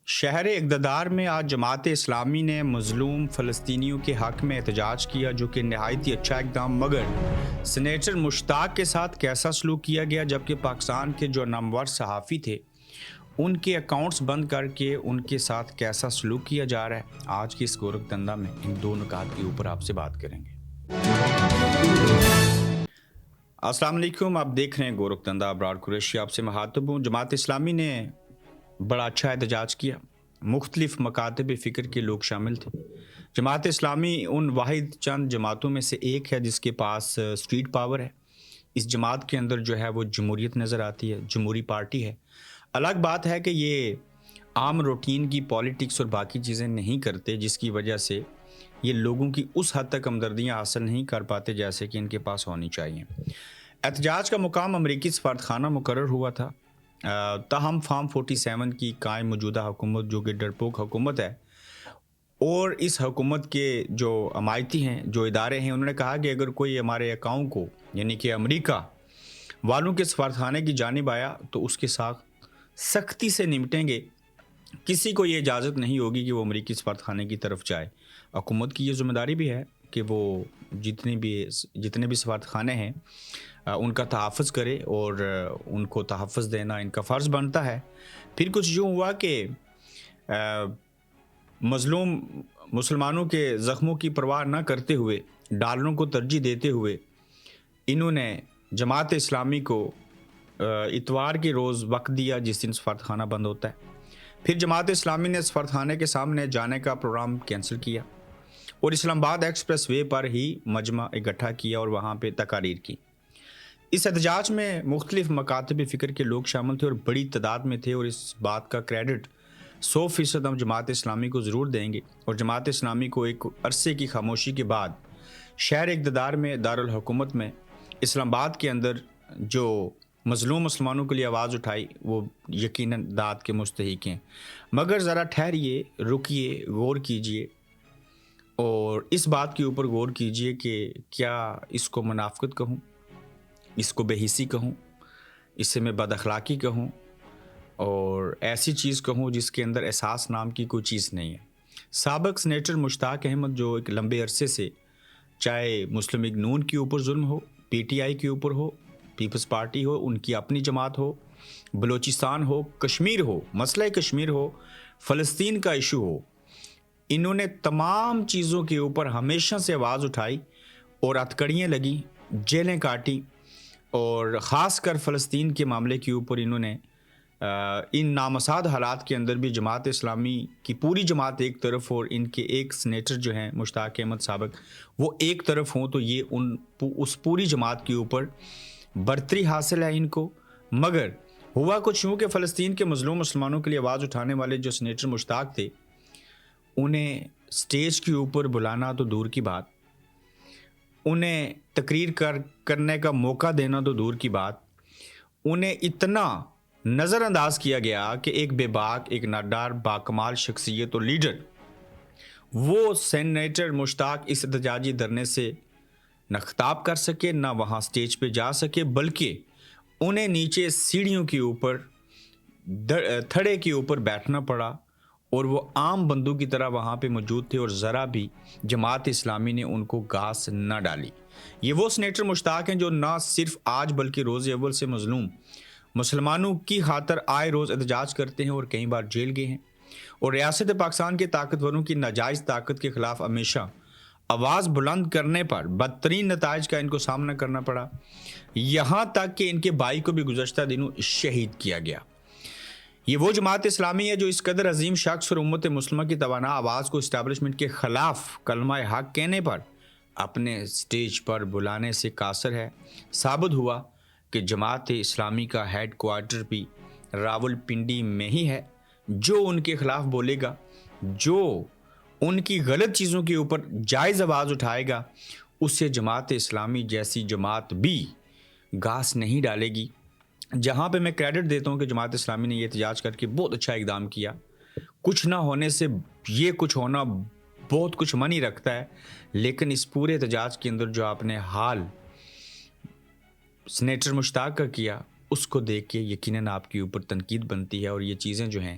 شہر اقتدار میں آج جماعت اسلامی نے مظلوم فلسطینیوں کے حق میں احتجاج کیا، جو کہ نہایت ہی اچھا اقدام، مگر سینیٹر مشتاق کے ساتھ کیسا سلوک کیا گیا، جبکہ پاکستان کے جو نامور صحافی تھے ان کے اکاؤنٹس بند کر کے ان کے ساتھ کیسا سلوک کیا جا رہا ہے۔ آج کی اس گورکھ دندہ میں ان دو نکات کے اوپر آپ سے بات کریں گے۔ السلام علیکم، آپ دیکھ رہے ہیں گورکھ دندہ، ابرار قریشی آپ سے مخاطب ہوں۔ جماعت اسلامی نے بڑا اچھا احتجاج کیا، مختلف مکاتب فکر کے لوگ شامل تھے۔ جماعت اسلامی ان واحد چند جماعتوں میں سے ایک ہے جس کے پاس اسٹریٹ پاور ہے۔ اس جماعت کے اندر جو ہے وہ جمہوریت نظر آتی ہے، جمہوری پارٹی ہے۔ الگ بات ہے کہ یہ عام روٹین کی پالیٹکس اور باقی چیزیں نہیں کرتے، جس کی وجہ سے یہ لوگوں کی اس حد تک ہمدردیاں حاصل نہیں کر پاتے جیسے کہ ان کے پاس ہونی چاہیے۔ احتجاج کا مقام امریکی سفارتخانہ مقرر ہوا تھا، تاہم فارم 47 کی قائم موجودہ حکومت جو کہ ڈرپوک حکومت ہے، اور اس حکومت کے جو حمایتی ہیں، جو ادارے ہیں، انہوں نے کہا کہ اگر کوئی ہمارے اکاؤنٹ کو یعنی کہ امریکہ والوں کے سفارتخانے کی جانب آیا تو اس کے ساتھ سختی سے نمٹیں گے، کسی کو یہ اجازت نہیں ہوگی کہ وہ امریکی سفارتخانے کی طرف جائے۔ حکومت کی یہ ذمہ داری بھی ہے کہ وہ جتنے بھی سفارتخانے ہیں ان کا تحفظ کرے، اور ان کو تحفظ دینا ان کا فرض بنتا ہے۔ پھر کچھ یوں ہوا کہ مظلوم مسلمانوں کے زخموں کی پرواہ نہ کرتے ہوئے، ڈالروں کو ترجیح دیتے ہوئے، انہوں نے جماعت اسلامی کو اتوار کے روز وقت دیا جس دن سفارتخانہ بند ہوتا ہے۔ پھر جماعت اسلامی نے سفارتخانے کے سامنے جانے کا پروگرام کینسل کیا اور اسلام آباد ایکسپریس وے پر ہی مجمع اکٹھا کیا اور وہاں پہ تقاریر کی۔ اس احتجاج میں مختلف مکاتب فکر کے لوگ شامل تھے اور بڑی تعداد میں تھے، اور اس بات کا کریڈٹ 100% ہم جماعت اسلامی کو ضرور دیں گے۔ اور جماعت اسلامی کو ایک عرصے کی خاموشی کے بعد شہر اقتدار میں، دارالحکومت میں، اسلام آباد کے اندر جو مظلوم مسلمانوں کے لیے آواز اٹھائی، وہ یقیناً داد کے مستحق ہیں۔ مگر ذرا ٹھہریے، رکیے، غور کیجئے اور اس بات کے اوپر غور کیجئے کہ کیا اس کو منافقت کہوں، اس کو بے حسی کہوں، اس سے میں بد اخلاقی کہوں، اور ایسی چیز کہوں جس کے اندر احساس نام کی کوئی چیز نہیں ہے۔ سابق سینیٹر مشتاق احمد جو ایک لمبے عرصے سے، چاہے مسلم لیگ نون کے اوپر ظلم ہو، پی ٹی آئی کے اوپر ہو، پیپلز پارٹی ہو، ان کی اپنی جماعت ہو، بلوچستان ہو، کشمیر ہو، مسئلہ کشمیر ہو، فلسطین کا ایشو ہو، انہوں نے تمام چیزوں کے اوپر ہمیشہ سے آواز اٹھائی اور ہتھکڑیاں لگی، جیلیں کاٹی، اور خاص کر فلسطین کے معاملے کے اوپر انہوں نے ان نامساعد حالات کے اندر بھی جماعت اسلامی کی پوری جماعت ایک طرف اور ان کے ایک سینیٹر جو ہیں مشتاق احمد سابق وہ ایک طرف ہوں تو یہ اس پوری جماعت کے اوپر برتری حاصل ہے ان کو۔ مگر ہوا کچھ یوں کہ فلسطین کے مظلوم مسلمانوں کے لیے آواز اٹھانے والے جو سینیٹر مشتاق تھے، انہیں سٹیج کے اوپر بلانا تو دور کی بات، انہیں تقریر کرنے کا موقع دینا تو دور کی بات، انہیں اتنا نظر انداز کیا گیا کہ ایک بے باک، ایک نادار، باکمال شخصیت اور لیڈر، وہ سینیٹر مشتاق اس احتجاجی دھرنے سے نہ خطاب کر سکے، نہ وہاں سٹیج پہ جا سکے، بلکہ انہیں نیچے سیڑھیوں کے اوپر، تھڑے کے اوپر بیٹھنا پڑا، اور وہ عام بندوں کی طرح وہاں پہ موجود تھے اور ذرا بھی جماعت اسلامی نے ان کو گھاس نہ ڈالی۔ یہ وہ سینیٹر مشتاق ہیں جو نہ صرف آج بلکہ روز اول سے مظلوم مسلمانوں کی خاطر آئے روز احتجاج کرتے ہیں اور کئی بار جیل گئے ہیں، اور ریاست پاکستان کے طاقتوروں کی ناجائز طاقت کے خلاف ہمیشہ آواز بلند کرنے پر بدترین نتائج کا ان کو سامنا کرنا پڑا، یہاں تک کہ ان کے بھائی کو بھی گزشتہ دنوں شہید کیا گیا۔ یہ وہ جماعت اسلامی ہے جو اس قدر عظیم شخص اور امت مسلمہ کی توانا آواز کو اسٹیبلشمنٹ کے خلاف کلمہ حق کہنے پر اپنے سٹیج پر بلانے سے قاصر ہے۔ ثابت ہوا کہ جماعت اسلامی کا ہیڈ کوارٹر بھی راول پنڈی میں ہی ہے۔ جو ان کے خلاف بولے گا، جو ان کی غلط چیزوں کے اوپر جائز آواز اٹھائے گا، اس سے جماعت اسلامی جیسی جماعت بھی گھاس نہیں ڈالے گی۔ جہاں پہ میں کریڈٹ دیتا ہوں کہ جماعت اسلامی نے یہ احتجاج کر کے بہت اچھا اقدام کیا، کچھ نہ ہونے سے یہ کچھ ہونا بہت کچھ معنی رکھتا ہے، لیکن اس پورے احتجاج کے اندر جو آپ نے حال سینیٹر مشتاق کا کیا، اس کو دیکھ کے یقیناً آپ کے اوپر تنقید بنتی ہے، اور یہ چیزیں جو ہیں